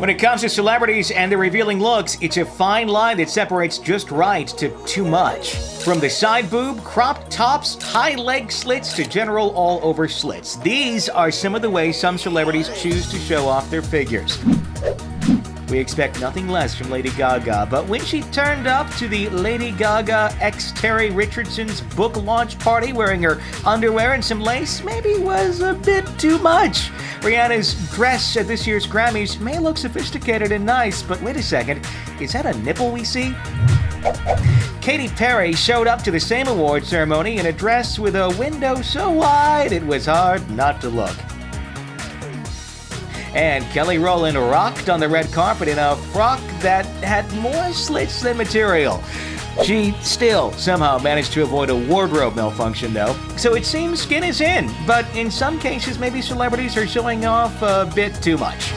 When it comes to celebrities and their revealing looks, it's a fine line that separates just right to too much. From the side boob, cropped tops, high leg slits to general all-over slits. These are some of the ways some celebrities choose to show off their figures. We expect nothing less from Lady Gaga, but when she turned up to the Lady Gaga x Terry Richardson's book launch party wearing her underwear and some lace, maybe was a bit too much. Rihanna's dress at this year's Grammys may look sophisticated and nice, but wait a second, is that a nipple we see? Katy Perry showed up to the same award ceremony in a dress with a window so wide it was hard not to look. And Kelly Rowland rocked on the red carpet in a frock that had more slits than material. She still somehow managed to avoid a wardrobe malfunction, though. So it seems skin is in, but in some cases, maybe celebrities are showing off a bit too much.